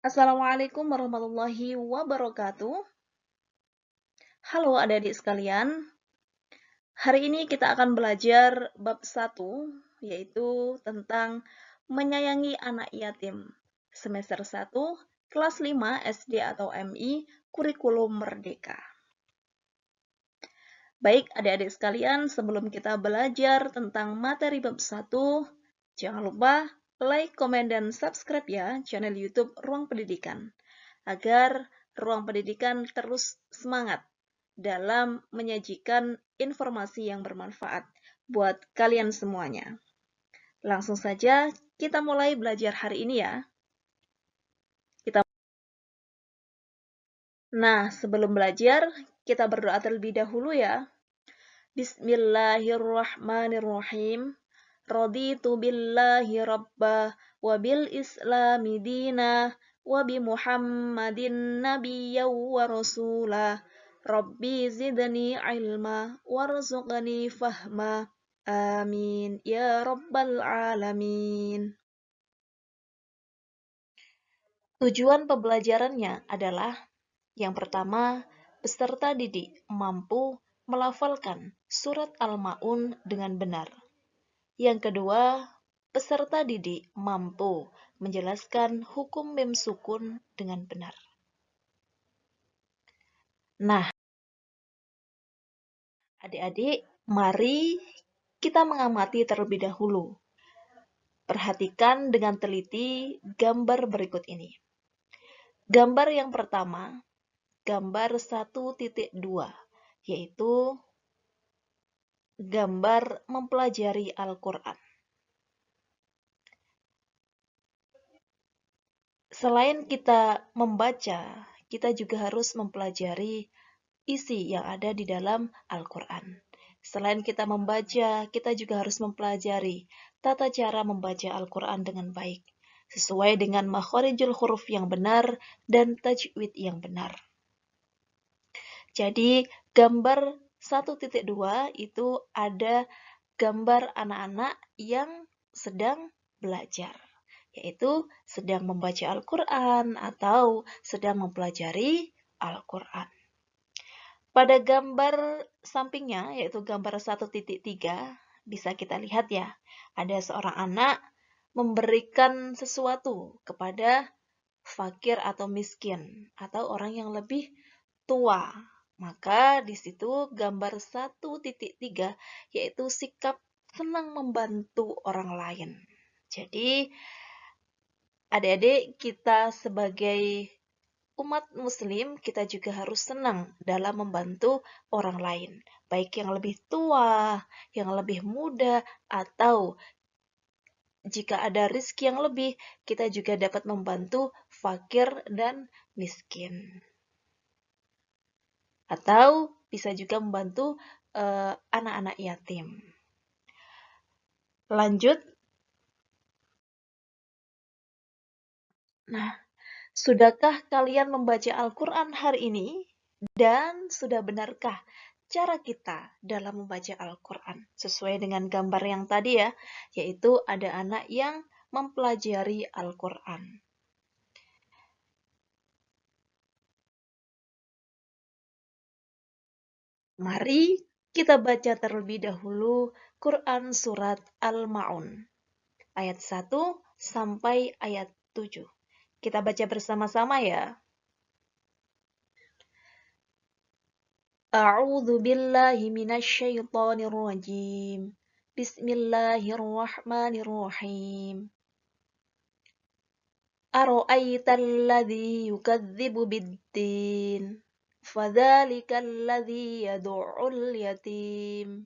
Assalamualaikum warahmatullahi wabarakatuh. Halo adik-adik sekalian. Hari ini kita akan belajar bab 1, yaitu tentang menyayangi anak yatim. Semester 1, kelas 5 SD atau MI, kurikulum merdeka. Baik adik-adik sekalian, sebelum kita belajar tentang materi bab 1, jangan lupa like, komen, dan subscribe ya channel YouTube Ruang Pendidikan, agar Ruang Pendidikan terus semangat dalam menyajikan informasi yang bermanfaat buat kalian semuanya. Langsung saja kita mulai belajar hari ini ya. Nah, sebelum belajar, kita berdoa terlebih dahulu ya. Bismillahirrahmanirrahim. Raditu billahi rabba wa bil islami dina wa bi Muhammadin nabiyya wa rasulah. Rabbi zidni ilma warzuqni fahma. Amin ya rabbal alamin. Tujuan pembelajarannya adalah yang pertama, peserta didik mampu melafalkan surat Al-Ma'un dengan benar. Yang kedua, peserta didik mampu menjelaskan hukum mim sukun dengan benar. Nah, adik-adik, mari kita mengamati terlebih dahulu. Perhatikan dengan teliti gambar berikut ini. Gambar yang pertama, gambar 1.2, yaitu gambar mempelajari Al-Quran. Selain kita membaca, kita juga harus mempelajari isi yang ada di dalam Al-Quran. Selain kita membaca, kita juga harus mempelajari tata cara membaca Al-Quran dengan baik, sesuai dengan makharijul huruf yang benar dan tajwid yang benar. Jadi, gambar 1.2 itu ada gambar anak-anak yang sedang belajar, yaitu sedang membaca Al-Quran atau sedang mempelajari Al-Quran. Pada gambar sampingnya, yaitu gambar 1.3, bisa kita lihat ya, ada seorang anak memberikan sesuatu kepada fakir atau miskin, atau orang yang lebih tua. Maka di situ gambar 1.3, yaitu sikap senang membantu orang lain. Jadi, adik-adik, kita sebagai umat muslim, kita juga harus senang dalam membantu orang lain, baik yang lebih tua, yang lebih muda, atau jika ada rezeki yang lebih, kita juga dapat membantu fakir dan miskin. Atau bisa juga membantu anak-anak yatim. Lanjut. Nah, sudahkah kalian membaca Al-Quran hari ini? Dan sudah benarkah cara kita dalam membaca Al-Quran? Sesuai dengan gambar yang tadi ya, yaitu ada anak yang mempelajari Al-Quran. Mari kita baca terlebih dahulu Quran Surat Al-Ma'un, ayat 1 sampai ayat 7. Kita baca bersama-sama ya. A'udzu billahi minasy syaithanir rajim. Bismillahirrahmanirrahim. Ara'aital ladzi yukadzibu bid-din. Fadzalikal ladzi yad'ul yatim.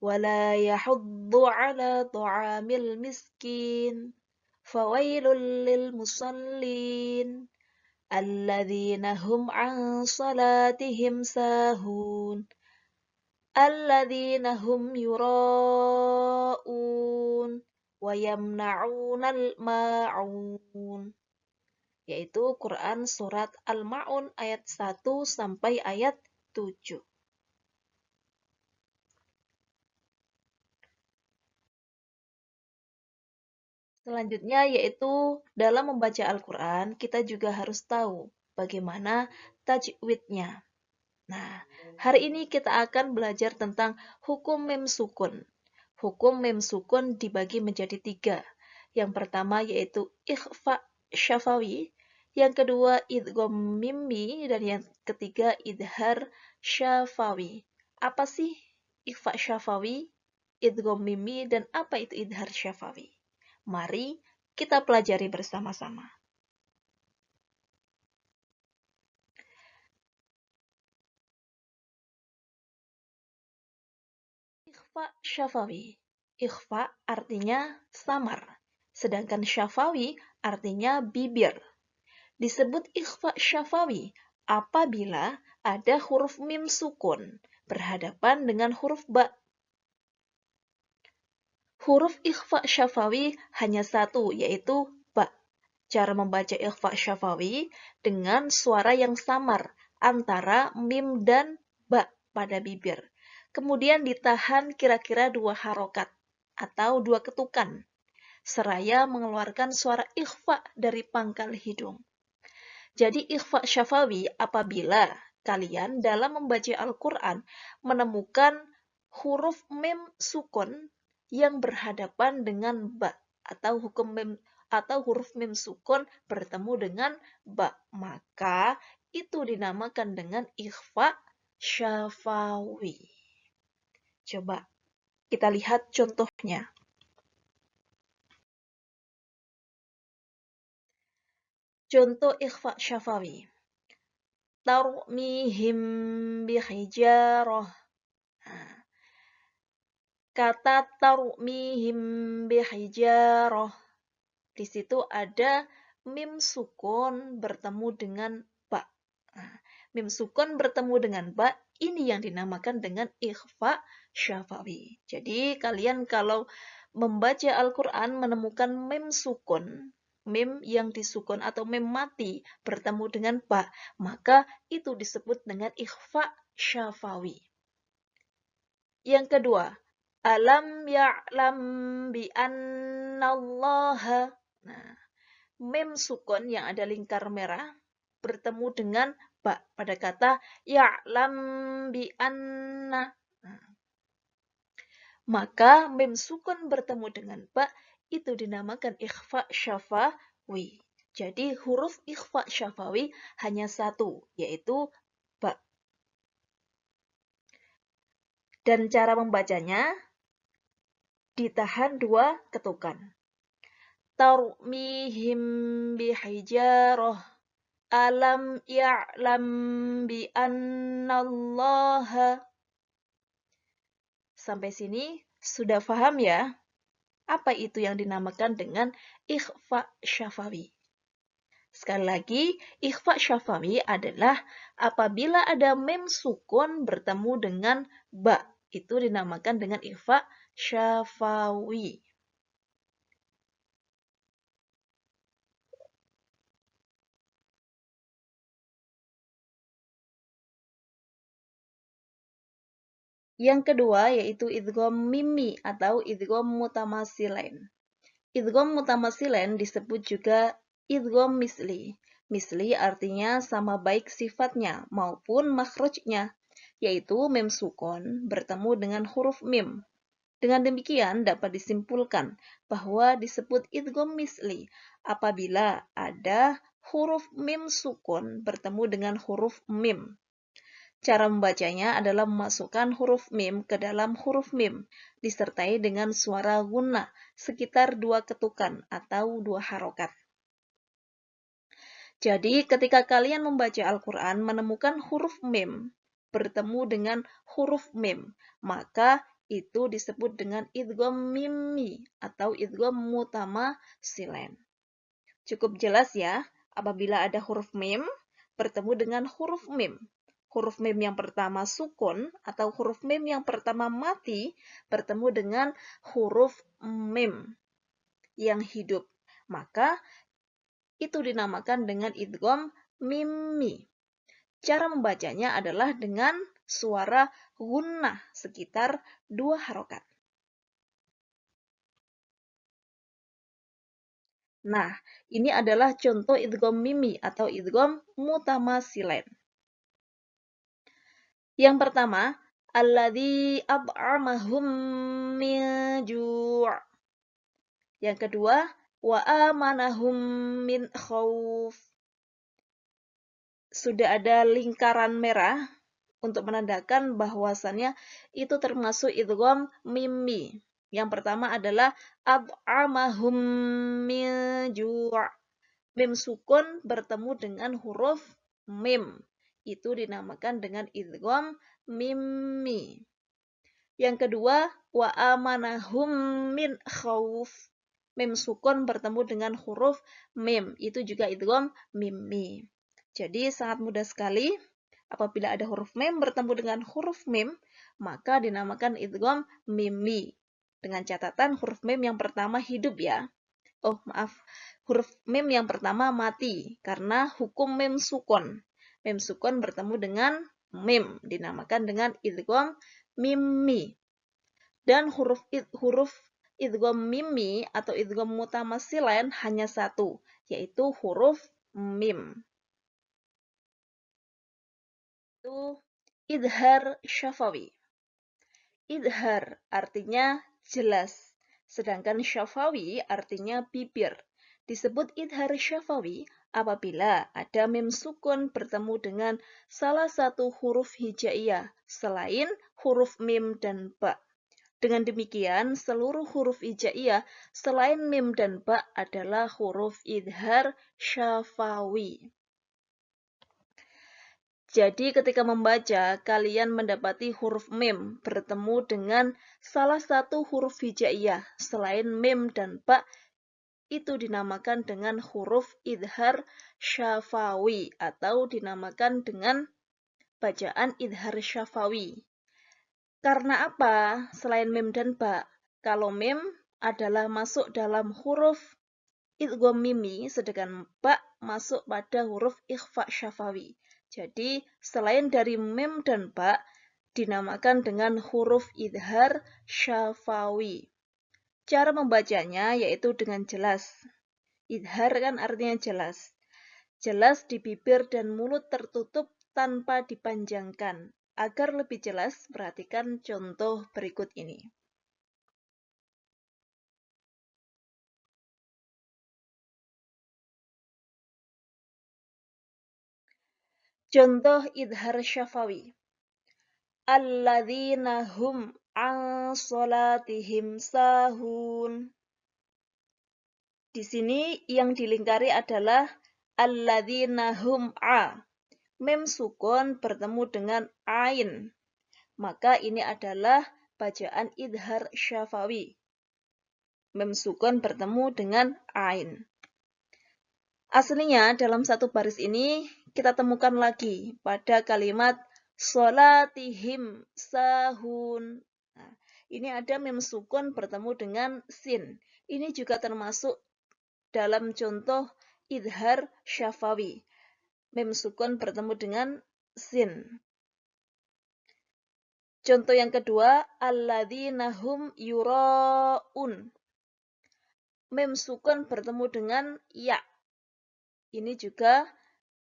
Wala yahuddu 'ala ta'amil miskin. Fawailul lil musallin. Alladzina hum 'an salatihim sahun. Alladzina hum yura'un wa yamna'unal ma'un. Yaitu Quran Surat Al-Ma'un ayat 1 sampai ayat 7. Selanjutnya yaitu dalam membaca Al-Quran, kita juga harus tahu bagaimana tajwidnya. Nah, hari ini kita akan belajar tentang hukum mem sukun. Hukum mem sukun dibagi menjadi 3. Yang pertama yaitu ikhfa syafawi, yang kedua idgham mimmi, dan yang ketiga idhar syafawi. Apa sih ikhfa syafawi, idgham mimmi, dan apa itu idhar syafawi? Mari kita pelajari bersama-sama. Ikhfa syafawi. Ikhfa artinya samar, sedangkan syafawi artinya bibir. Disebut ikhfa syafawi apabila ada huruf mim sukun berhadapan dengan huruf ba. Huruf ikhfa syafawi hanya satu, yaitu ba. Cara membaca ikhfa syafawi dengan suara yang samar antara mim dan ba pada bibir. Kemudian ditahan kira-kira 2 harokat atau 2 ketukan, seraya mengeluarkan suara ikhfa dari pangkal hidung. Jadi ikhfa syafawi apabila kalian dalam membaca Al-Quran menemukan huruf mim sukun yang berhadapan dengan ba, atau huruf mim sukun bertemu dengan ba, maka itu dinamakan dengan ikhfa syafawi. Coba kita lihat contohnya. Contoh ikhfa syafawi. Tarmihim bihijarah. Nah, kata tarmihim bihijarah, di situ ada mim sukun bertemu dengan ba. Nah, mim sukun bertemu dengan ba, ini yang dinamakan dengan ikhfa syafawi. Jadi kalian kalau membaca Al-Quran menemukan mim sukun, mim yang disukun atau mim mati bertemu dengan ba, maka itu disebut dengan ikhfa syafawi. Yang kedua, alam ya'lam bi annallaha. Nah, mim sukun yang ada lingkar merah bertemu dengan ba pada kata ya'lam bi anna. Nah, maka mim sukun bertemu dengan ba itu dinamakan ikhfa syafawi. Jadi huruf ikhfa syafawi hanya satu, yaitu ba. Dan cara membacanya ditahan 2 ketukan. Tarmihim bihijarah, alam ya'lam bi annallaha. Sampai sini sudah paham ya? Apa itu yang dinamakan dengan ikhfa syafawi? Sekali lagi, ikhfa syafawi adalah apabila ada mim sukun bertemu dengan ba. Itu dinamakan dengan ikhfa syafawi. Yang kedua yaitu idgham mimmi atau idgham mutamasilain. Idgham mutamasilain disebut juga idgham misli. Misli artinya sama baik sifatnya maupun makhrajnya, yaitu mim sukun bertemu dengan huruf mim. Dengan demikian dapat disimpulkan bahwa disebut idgham misli apabila ada huruf mim sukun bertemu dengan huruf mim. Cara membacanya adalah memasukkan huruf mim ke dalam huruf mim, disertai dengan suara gunnah sekitar 2 ketukan atau 2 harokat. Jadi ketika kalian membaca Al-Quran menemukan huruf mim bertemu dengan huruf mim, maka itu disebut dengan idgham mimmi atau idgham mutamasilain. Cukup jelas ya, apabila ada huruf mim bertemu dengan huruf mim. Huruf mim yang pertama sukun atau huruf mim yang pertama mati bertemu dengan huruf mim yang hidup. Maka itu dinamakan dengan idgham mimmi. Cara membacanya adalah dengan suara gunnah sekitar 2 harokat. Nah, ini adalah contoh idgham mimi atau idgham mutamasilain. Yang pertama, alladzi at'amahum min ju'. Yang kedua, wa amanahum min khauf. Sudah ada lingkaran merah untuk menandakan bahwasannya itu termasuk idgham mimi. Yang pertama adalah at'amahum min ju'. Mim sukun bertemu dengan huruf mim. Itu dinamakan dengan idgham mimi. Yang kedua, wa amanahum min khauf. Mim sukun bertemu dengan huruf mim. Itu juga idgham mimi. Jadi sangat mudah sekali. Apabila ada huruf mim bertemu dengan huruf mim, maka dinamakan idgham mimi. Dengan catatan huruf mim yang pertama hidup ya. Oh, maaf. Huruf mim yang pertama mati karena hukum mim sukun. Mim sukun bertemu dengan mim dinamakan dengan idgham mimi. Dan huruf idgham mimi atau idgham mutamasilain hanya satu, yaitu huruf mim. Itu idhar syafawi. Idhar artinya jelas, sedangkan syafawi artinya bibir. Disebut idhar syafawi apabila ada mim sukun bertemu dengan salah satu huruf hijaiyah selain huruf mim dan ba. Dengan demikian, seluruh huruf hijaiyah selain mim dan ba adalah huruf idhar syafawi. Jadi ketika membaca, kalian mendapati huruf mim bertemu dengan salah satu huruf hijaiyah selain mim dan ba, itu dinamakan dengan huruf idhar syafawi atau dinamakan dengan bacaan idhar syafawi. Karena apa? Selain mim dan ba, kalau mim adalah masuk dalam huruf idgham mimi, sedangkan ba masuk pada huruf ikhfa syafawi. Jadi, selain dari mim dan ba, dinamakan dengan huruf idhar syafawi. Cara membacanya yaitu dengan jelas. Idhar kan artinya jelas. Jelas di bibir dan mulut tertutup tanpa dipanjangkan. Agar lebih jelas, perhatikan contoh berikut ini. Contoh idhar syafawi. Alladzina hum an salatihim sahun. Di sini yang dilingkari adalah alladzina hum a. Mim sukun bertemu dengan ain. Maka ini adalah bacaan idhar syafawi. Mim sukun bertemu dengan ain. Aslinya dalam satu baris ini kita temukan lagi pada kalimat sholatihim sahun. Nah, ini ada mim sukun bertemu dengan sin. Ini juga termasuk dalam contoh idhar syafawi. Mim sukun bertemu dengan sin. Contoh yang kedua, alladzina hum yura'un. Mim sukun bertemu dengan ya. Ini juga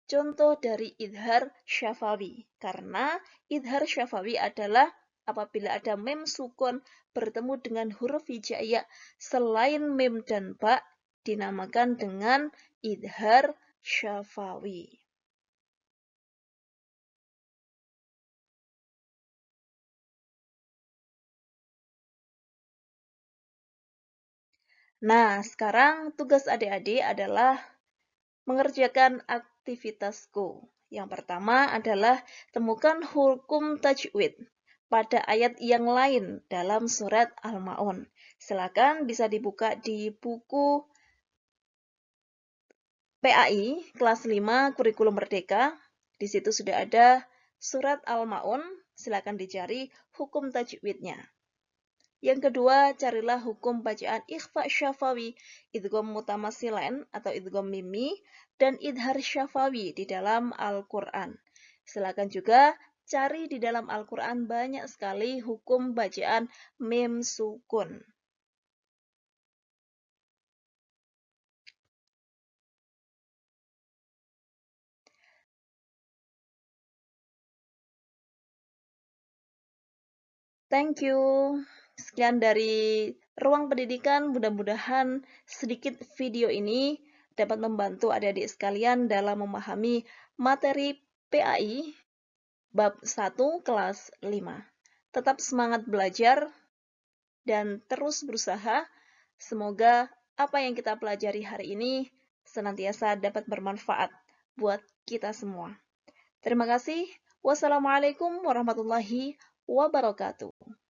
contoh dari idhar syafawi. Karena idhar syafawi adalah apabila ada mim sukun bertemu dengan huruf hijaiyah selain mim dan ba, dinamakan dengan idhar syafawi. Nah, sekarang tugas adik-adik adalah mengerjakan aktivitasku. Yang pertama adalah temukan hukum tajwid pada ayat yang lain dalam surat Al-Ma'un. Silakan bisa dibuka di buku PAI kelas 5 Kurikulum Merdeka. Di situ sudah ada surat Al-Ma'un. Silakan dicari hukum tajwidnya. Yang kedua, carilah hukum bacaan ikhfa syafawi, idgham mutamasilain atau idgham mimi, dan idhar syafawi di dalam Al-Quran. Silakan juga cari di dalam Al-Quran banyak sekali hukum bacaan mim sukun. Thank you. Sekian dari Ruang Pendidikan, mudah-mudahan sedikit video ini dapat membantu adik-adik sekalian dalam memahami materi PAI bab 1 kelas 5. Tetap semangat belajar dan terus berusaha. Semoga apa yang kita pelajari hari ini senantiasa dapat bermanfaat buat kita semua. Terima kasih. Wassalamualaikum warahmatullahi wabarakatuh.